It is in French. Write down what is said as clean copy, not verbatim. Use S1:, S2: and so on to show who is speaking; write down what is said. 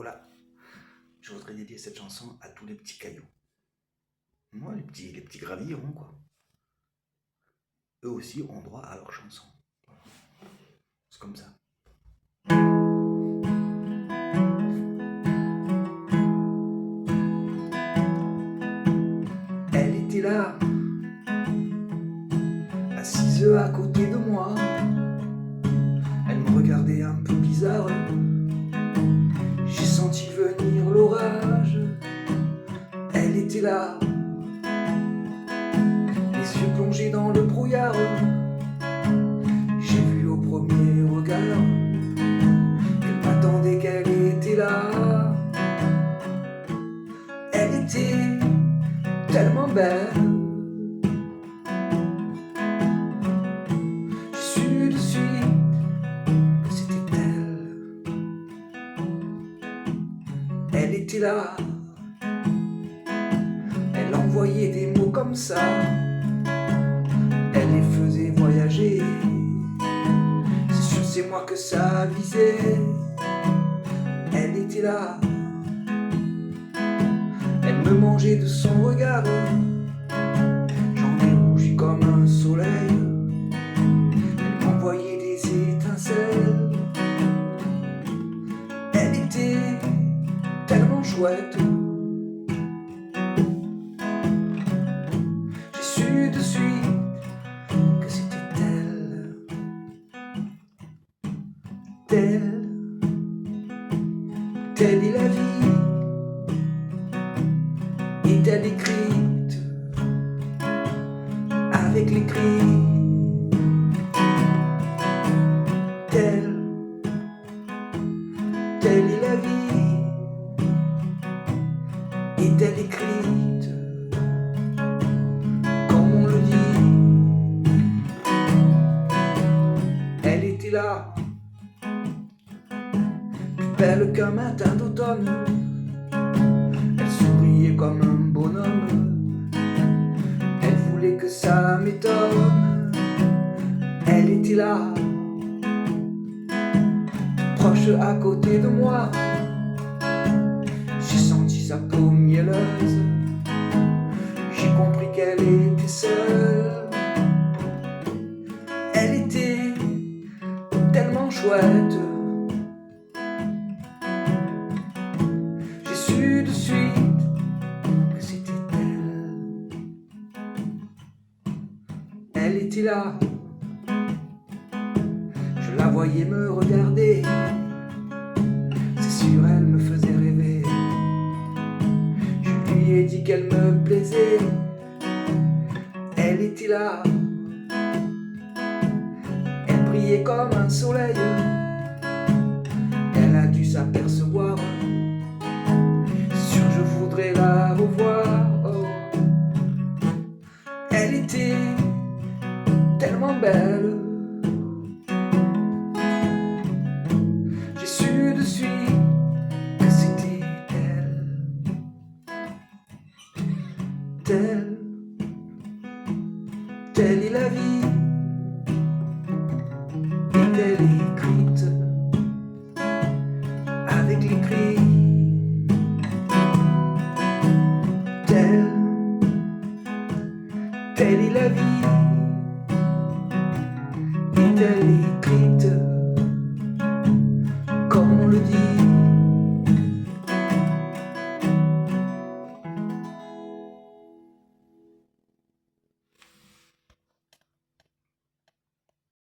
S1: Voilà, je voudrais dédier cette chanson à tous les petits cailloux. Moi, les petits gravillons, quoi. Eux aussi ont droit à leur chanson. C'est comme ça. Elle était là, assise à côté de moi. Elle me regardait un peu bizarre. J'ai senti venir l'orage. Elle était là, les yeux plongés dans le brouillard. J'ai vu au premier regard qu'elle m'attendait, qu'elle était là. Elle était tellement belle. J'ai su de suite que c'était elle. Elle était là. Elle envoyait des mots comme ça. Elle les faisait voyager. C'est sûr, c'est moi que ça visait. Elle était là. Elle me mangeait de son regard. J'en ai rougi comme un soleil. Elle m'envoyait des étincelles. Elle était tellement chouette. J'ai su de suite que c'était elle. Telle, telle est la vie. Est-elle écrite avec les cris? Telle, telle est la vie. Est-elle écrite comme on le dit? Elle était là, plus belle qu'un matin d'automne. Elle souriait comme un bonhomme. Elle voulait que ça m'étonne. Elle était là, proche à côté de moi. J'ai senti sa peau mielleuse. J'ai compris qu'elle était seule. Elle était tellement chouette. J'ai su de suite que c'était elle. Elle était là. Je la voyais me regarder. C'est sûr, elle me faisait rêver. Je lui ai dit qu'elle me plaisait. Elle était là. Elle brillait comme un soleil. Elle a dû s'apercevoir. Sûr, je voudrais la revoir. Oh. Elle était tellement belle. J'ai su de suite que c'était elle. Telle, telle est la vie. Est-elle écrite avec les cris?